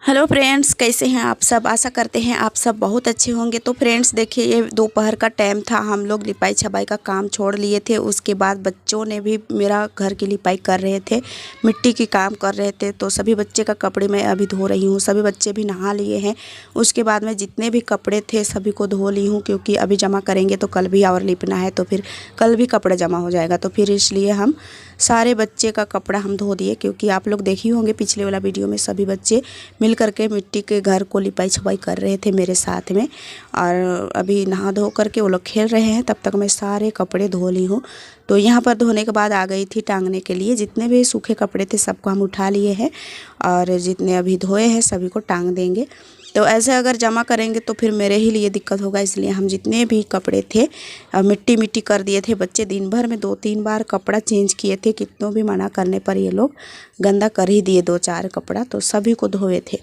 Hello friends, कैसे हैं आप सब। आशा करते हैं आप सब बहुत अच्छे होंगे। तो फ्रेंड्स देखिए, ये दोपहर का टाइम था। हम लोग लिपाई छपाई का काम छोड़ लिए थे। उसके बाद बच्चों ने भी मेरा घर की लिपाई कर रहे थे, मिट्टी की काम कर रहे थे। तो सभी बच्चे का कपड़े मैं अभी धो रही हूँ। सभी बच्चे भी नहा लिए हैं। उसके बाद में जितने भी कपड़े थे सभी को धो ली हूँ, क्योंकि अभी जमा करेंगे तो कल भी और लिपना है, तो फिर कल भी कपड़ा जमा हो जाएगा। तो फिर इसलिए हम सारे बच्चे का कपड़ा हम धो दिए, क्योंकि आप लोग देखे होंगे पिछले वाला वीडियो में सभी बच्चे मिल करके मिट्टी के घर को लिपाई छपाई कर रहे थे मेरे साथ में। और अभी नहा धो करके वो लोग खेल रहे हैं, तब तक मैं सारे कपड़े धो ली हूँ। तो यहाँ पर धोने के बाद आ गई थी टांगने के लिए। जितने भी सूखे कपड़े थे सबको हम उठा लिए हैं, और जितने अभी धोए हैं सभी को टांग देंगे। तो ऐसे अगर जमा करेंगे तो फिर मेरे ही लिए दिक्कत होगा, इसलिए हम जितने भी कपड़े थे मिट्टी मिट्टी कर दिए थे। बच्चे दिन भर में 2-3 बार कपड़ा चेंज किए थे। कितनों भी मना करने पर ये लोग गंदा कर ही दिए 2-4 कपड़ा, तो सभी को धोए थे।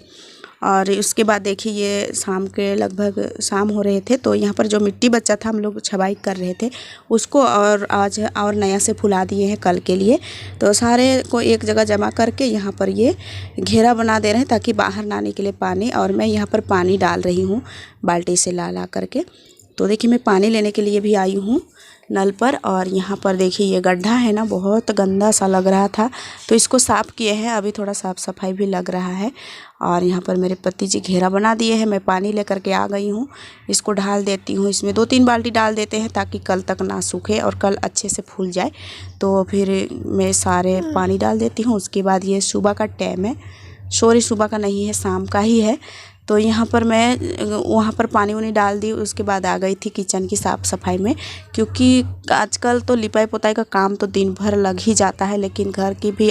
और उसके बाद देखिए, ये शाम के लगभग शाम हो रहे थे, तो यहाँ पर जो मिट्टी बचा था हम लोग छबाई कर रहे थे उसको, और आज और नया से फुला दिए हैं कल के लिए। तो सारे को एक जगह जमा करके यहाँ पर ये घेरा बना दे रहे हैं, ताकि बाहर ना निकले पानी। और मैं यहाँ पर पानी डाल रही हूँ बाल्टी से ला करके। तो देखिए, मैं पानी लेने के लिए भी आई हूँ नल पर। और यहाँ पर देखिए, ये गड्ढा है ना, बहुत गंदा सा लग रहा था, तो इसको साफ़ किए हैं। अभी थोड़ा साफ़ सफाई भी लग रहा है। और यहाँ पर मेरे पति जी घेरा बना दिए हैं। मैं पानी लेकर के आ गई हूँ। इसको ढाल देती हूँ। इसमें 2-3 बाल्टी डाल देते हैं, ताकि कल तक ना सूखे और कल अच्छे से फूल जाए। तो फिर मैं सारे पानी डाल देती हूँ। उसके बाद ये सुबह का टाइम है, सॉरी सुबह का नहीं है, शाम का ही है। तो यहाँ पर मैं वहाँ पर पानी वानी डाल दी। उसके बाद आ गई थी किचन की साफ़ सफाई में, क्योंकि आजकल तो लिपाई पोताई का काम तो दिन भर लग ही जाता है, लेकिन घर की भी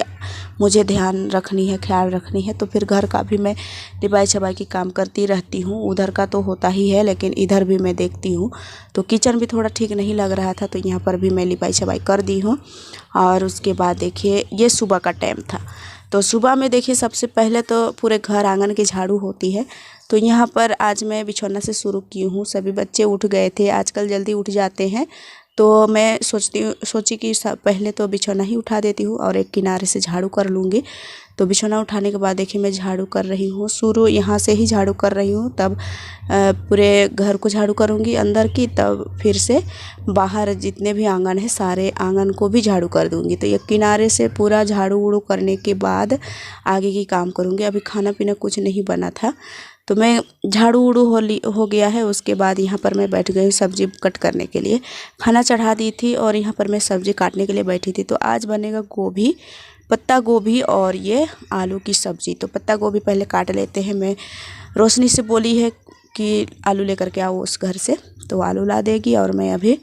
मुझे ध्यान रखनी है, ख्याल रखनी है। तो फिर घर का भी मैं लिपाई छपाई की काम करती रहती हूँ। उधर का तो होता ही है, लेकिन इधर भी मैं देखती हूँ। तो किचन भी थोड़ा ठीक नहीं लग रहा था, तो यहाँ पर भी मैं लिपाई छपाई कर दी हूँ। और उसके बाद देखिए, ये सुबह का टाइम था। तो सुबह में देखिए, सबसे पहले तो पूरे घर आंगन की झाड़ू होती है। तो यहाँ पर आज मैं बिछौना से शुरू की हूँ। सभी बच्चे उठ गए थे, आजकल जल्दी उठ जाते हैं। तो मैं सोची कि पहले तो बिछौना ही उठा देती हूँ और एक किनारे से झाड़ू कर लूँगी। तो बिछौना उठाने के बाद देखिए, मैं झाड़ू कर रही हूँ। शुरू यहाँ से ही झाड़ू कर रही हूँ, तब पूरे घर को झाड़ू करूँगी अंदर की, तब फिर से बाहर जितने भी आंगन है सारे आंगन को भी झाड़ू कर दूँगी। तो ये किनारे से पूरा झाड़ू उड़ू करने के बाद आगे की काम करूँगी। अभी खाना पीना कुछ नहीं बना था, तो मैं झाड़ू उड़ू हो गया है। उसके बाद यहाँ पर मैं बैठ गई सब्ज़ी कट करने के लिए। खाना चढ़ा दी थी और यहाँ पर मैं सब्ज़ी काटने के लिए बैठी थी। तो आज बनेगा गोभी, पत्ता गोभी और ये आलू की सब्ज़ी। तो पत्ता गोभी पहले काट लेते हैं। मैं रोशनी से बोली है कि आलू लेकर के आओ उस घर से, तो आलू ला देगी और मैं अभी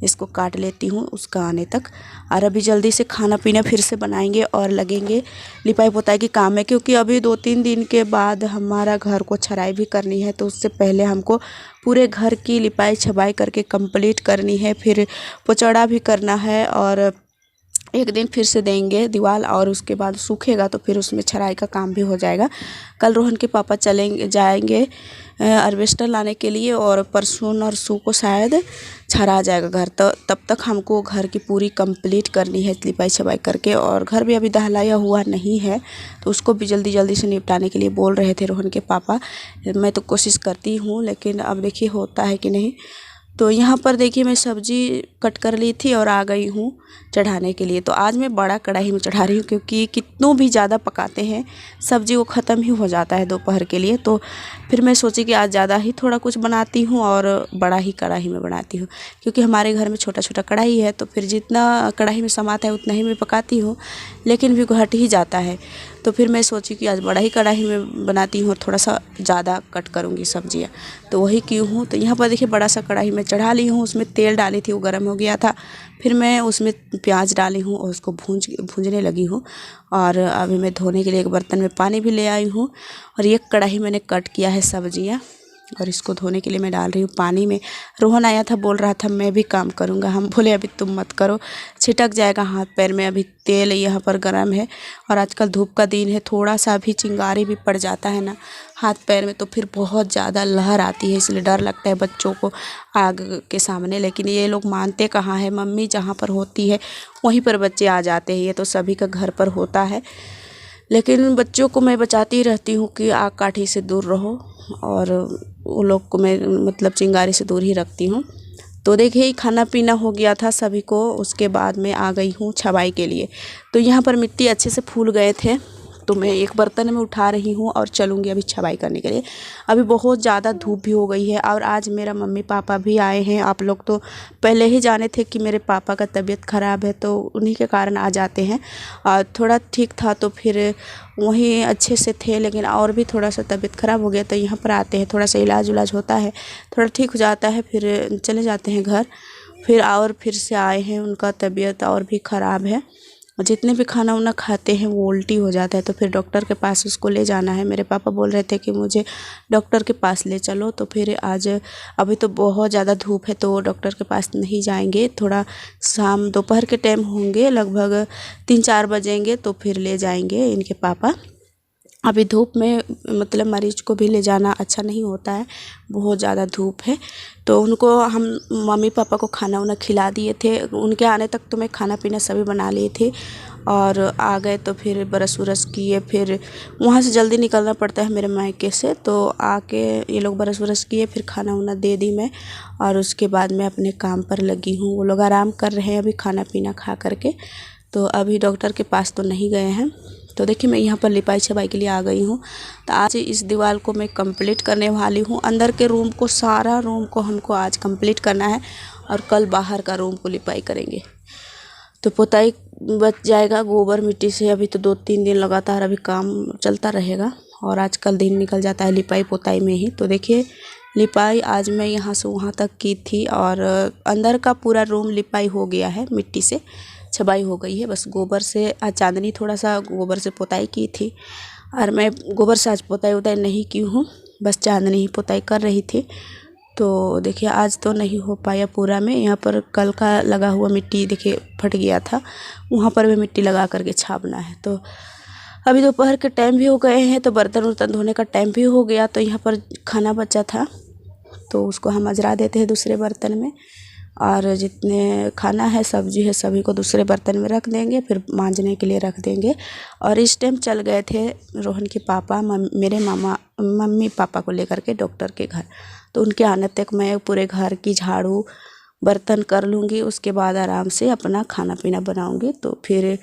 इसको काट लेती हूँ उसका आने तक। और अभी जल्दी से खाना पीना फिर से बनाएंगे और लगेंगे लिपाई पोताई के काम में, क्योंकि अभी 2-3 दिन के बाद हमारा घर को छराई भी करनी है। तो उससे पहले हमको पूरे घर की लिपाई छपाई करके कंप्लीट करनी है। फिर पोचड़ा भी करना है, और एक दिन फिर से देंगे दीवार, और उसके बाद सूखेगा तो फिर उसमें छराई का काम भी हो जाएगा। कल रोहन के पापा जाएंगे हार्वेस्टर लाने के लिए, और परसों नरसों को शायद छरा जाएगा घर। तो तब तक हमको घर की पूरी कंप्लीट करनी है लिपाई छपाई करके। और घर भी अभी दहलाया हुआ नहीं है, तो उसको भी जल्दी जल्दी से निपटाने के लिए बोल रहे थे रोहन के पापा। मैं तो कोशिश करती हूँ, लेकिन अब देखिए होता है कि नहीं। तो यहाँ पर देखिए, मैं सब्ज़ी कट कर ली थी और आ गई हूँ चढ़ाने के लिए। तो आज मैं बड़ा कढ़ाई में चढ़ा रही हूँ, क्योंकि कितनों भी ज़्यादा पकाते हैं सब्ज़ी वो ख़त्म ही हो जाता है दोपहर के लिए। तो फिर मैं सोची कि आज ज़्यादा ही थोड़ा कुछ बनाती हूँ और बड़ा ही कढ़ाई में बनाती हूँ, क्योंकि हमारे घर में छोटा छोटा कढ़ाई है। तो फिर जितना कढ़ाई में समाता है उतना ही मैं पकाती हूँ, लेकिन भी घट ही जाता है। तो फिर मैं सोची कि आज बड़ा ही कढ़ाई में बनाती हूँ और थोड़ा सा ज़्यादा कट करूँगी सब्जियाँ, तो वही की हूँ। तो यहाँ पर देखिए, बड़ा सा कढ़ाई में चढ़ा ली हूँ। उसमें तेल डाली थी, वो गर्म हो गया था। फिर मैं उसमें प्याज डाली हूँ और उसको भूंजने लगी हूँ। और अभी मैं धोने के लिए एक बर्तन में पानी भी ले आई हूँ, और एक कढ़ाई मैंने कट किया है सब्जियाँ, और इसको धोने के लिए मैं डाल रही हूँ पानी में। रोहन आया था, बोल रहा था मैं भी काम करूँगा। हम बोले अभी तुम मत करो, छिटक जाएगा हाथ पैर में। अभी तेल यहाँ पर गर्म है, और आजकल धूप का दिन है, थोड़ा सा भी चिंगारी भी पड़ जाता है ना हाथ पैर में, तो फिर बहुत ज़्यादा लहर आती है। इसलिए डर लगता है बच्चों को आग के सामने। लेकिन ये लोग मानते कहाँ है, मम्मी जहाँ पर होती है वहीं पर बच्चे आ जाते हैं। ये तो सभी का घर पर होता है। लेकिन बच्चों को मैं बचाती रहती हूँ कि आग काठी से दूर रहो, और वो लोग को मैं मतलब चिंगारी से दूर ही रखती हूँ। तो देखिए खाना पीना हो गया था सभी को, उसके बाद मैं आ गई हूँ छबाई के लिए। तो यहाँ पर मिट्टी अच्छे से फूल गए थे, तो मैं एक बर्तन में उठा रही हूँ और चलूँगी अभी छबाई करने के लिए। अभी बहुत ज़्यादा धूप भी हो गई है, और आज मेरा मम्मी पापा भी आए हैं। आप लोग तो पहले ही जाने थे कि मेरे पापा का तबीयत ख़राब है, तो उन्हीं के कारण आ जाते हैं। और थोड़ा ठीक था तो फिर वहीं अच्छे से थे, लेकिन और भी थोड़ा सा तबीयत ख़राब हो गया तो यहाँ पर आते हैं, थोड़ा सा इलाज उलाज होता है, थोड़ा ठीक हो जाता है, फिर चले जाते हैं घर। फिर से आए हैं, उनका तबीयत और भी ख़राब है। जितने भी खाना उना खाते हैं वो उल्टी हो जाता है, तो फिर डॉक्टर के पास उसको ले जाना है। मेरे पापा बोल रहे थे कि मुझे डॉक्टर के पास ले चलो, तो फिर आज अभी तो बहुत ज़्यादा धूप है तो डॉक्टर के पास नहीं जाएंगे। थोड़ा शाम दोपहर के टाइम होंगे, लगभग 3-4 बजेंगे, तो फिर ले जाएंगे इनके पापा। अभी धूप में मतलब मरीज को भी ले जाना अच्छा नहीं होता है, बहुत ज़्यादा धूप है। तो उनको हम मम्मी पापा को खाना वाना खिला दिए थे। उनके आने तक तो मैं खाना पीना सभी बना लिए थे, और आ गए तो फिर ब्रश व्रश किए। फिर वहाँ से जल्दी निकलना पड़ता है मेरे मायके से, तो आके ये लोग ब्रश व्रश किए, फिर खाना वाना दे दी मैं, और उसके बाद मैं अपने काम पर लगी हूँ। वो लोग आराम कर रहे हैं अभी खाना पीना खा करके, तो अभी डॉक्टर के पास तो नहीं गए हैं। तो देखिए मैं यहाँ पर लिपाई छपाई के लिए आ गई हूँ। तो आज इस दीवार को मैं कंप्लीट करने वाली हूँ। अंदर के रूम को, सारा रूम को हमको आज कंप्लीट करना है, और कल बाहर का रूम को लिपाई करेंगे। तो पुताई बच जाएगा गोबर मिट्टी से। अभी तो 2-3 दिन लगातार अभी काम चलता रहेगा, और आजकल दिन निकल जाता है लिपाई पोताई में ही। तो देखिए लिपाई आज मैं यहाँ से वहाँ तक की थी, और अंदर का पूरा रूम लिपाई हो गया है, मिट्टी से छबाई हो गई है। बस गोबर से आज चांदनी थोड़ा सा गोबर से पोताई की थी, और मैं गोबर से आज पोताई वोताई नहीं की हूँ, बस चांदनी ही पोताई कर रही थी। तो देखिए आज तो नहीं हो पाया पूरा में। यहाँ पर कल का लगा हुआ मिट्टी देखिए फट गया था, वहाँ पर भी मिट्टी लगा करके छापना है। तो अभी दोपहर के टाइम भी हो गए हैं, तो बर्तन वर्तन धोने का टाइम भी हो गया। तो यहाँ पर खाना बचा था तो उसको हम अजरा देते हैं दूसरे बर्तन में, और जितने खाना है सब्जी है सभी को दूसरे बर्तन में रख देंगे, फिर मांजने के लिए रख देंगे। और इस टाइम चल गए थे रोहन के पापा मेरे मम्मी पापा को लेकर के डॉक्टर के घर। तो उनके आने तक मैं पूरे घर की झाड़ू बर्तन कर लूँगी, उसके बाद आराम से अपना खाना पीना बनाऊँगी। तो फिर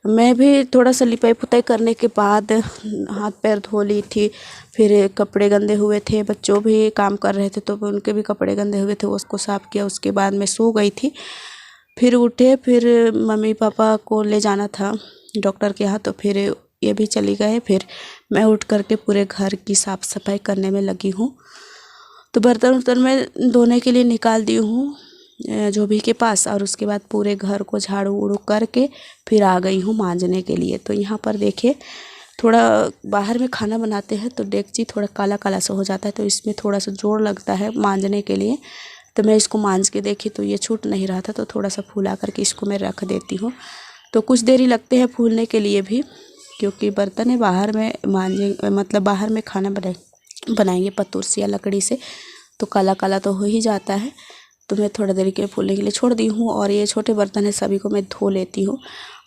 मैं भी थोड़ा सा लिपाई पुताई करने के बाद हाथ पैर धो ली थी। फिर कपड़े गंदे हुए थे, बच्चों भी काम कर रहे थे तो उनके भी कपड़े गंदे हुए थे, उसको साफ़ किया। उसके बाद मैं सो गई थी। फिर उठे, फिर मम्मी पापा को ले जाना था डॉक्टर के यहाँ, तो फिर ये भी चली गए। फिर मैं उठ करके पूरे घर की साफ़ सफाई करने में लगी हूँ। तो बर्तन वर्तन मैं धोने के लिए निकाल दी हूँ धोबी के पास, और उसके बाद पूरे घर को झाड़ू उड़ू करके फिर आ गई हूँ मांजने के लिए। तो यहाँ पर देखिए थोड़ा बाहर में खाना बनाते हैं तो डेगची थोड़ा काला काला सा हो जाता है, तो इसमें थोड़ा सा जोर लगता है मांजने के लिए। तो मैं इसको मांज के देखी तो ये छूट नहीं रहा था, तो थोड़ा सा फूला करके इसको मैं रख देती हूँ। तो कुछ देरी लगते हैं फूलने के लिए भी, क्योंकि बर्तन है बाहर में मांजे, मतलब बाहर में खाना बनाएंगे पत्तूर से या लकड़ी से, तो काला काला तो हो ही जाता है। तो मैं थोड़ा देर के फूलने के लिए छोड़ दी हूँ। और ये छोटे बर्तन है सभी को मैं धो लेती हूँ।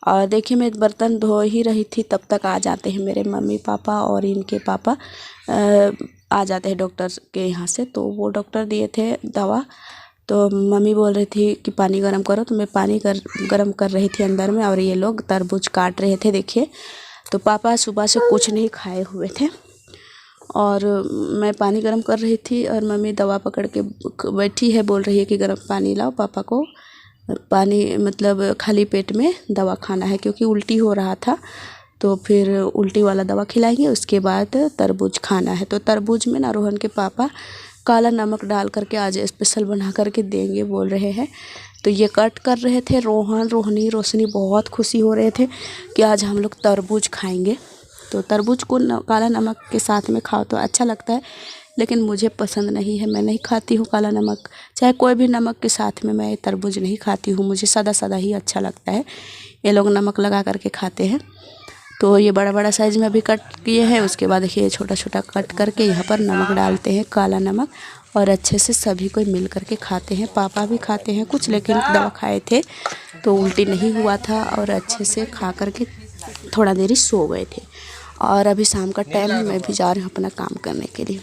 और देखिए मैं बर्तन धो ही रही थी, तब तक आ जाते हैं मेरे मम्मी पापा और इनके पापा आ जाते हैं डॉक्टर के यहाँ से। तो वो डॉक्टर दिए थे दवा, तो मम्मी बोल रही थी कि पानी गर्म करो, तो मैं पानी गर्म कर रही थी अंदर में, और ये लोग तरबूज काट रहे थे देखिए। तो पापा सुबह से कुछ नहीं खाए हुए थे, और मैं पानी गर्म कर रही थी, और मम्मी दवा पकड़ के बैठी है, बोल रही है कि गर्म पानी लाओ, पापा को पानी मतलब खाली पेट में दवा खाना है, क्योंकि उल्टी हो रहा था। तो फिर उल्टी वाला दवा खिलाएंगे, उसके बाद तरबूज खाना है। तो तरबूज में ना रोहन के पापा काला नमक डाल करके आज स्पेशल बना करके देंगे बोल रहे हैं। तो ये कट कर रहे थे रोहन, रोहनी, रोशनी बहुत खुशी हो रहे थे कि आज हम लोग तरबूज खाएंगे। तो तरबूज को काला नमक के साथ में खाओ तो अच्छा लगता है, लेकिन मुझे पसंद नहीं है, मैं नहीं खाती हूँ काला नमक। चाहे कोई भी नमक के साथ में मैं तरबूज नहीं खाती हूँ, मुझे सादा सादा ही अच्छा लगता है। ये लोग नमक लगा करके खाते हैं। तो ये बड़ा बड़ा साइज़ में अभी कट किए हैं, उसके बाद देखिए छोटा छोटा कट करके यहाँ पर नमक डालते हैं, काला नमक, और अच्छे से सभी कोई मिल करके खाते हैं। पापा भी खाते हैं कुछ, लेकिन दवा खाए थे तो उल्टी नहीं हुआ था, और अच्छे से खा करके थोड़ा देरी सो गए थे। और अभी शाम का टाइम है, मैं भी जा रही हूँ अपना काम करने के लिए।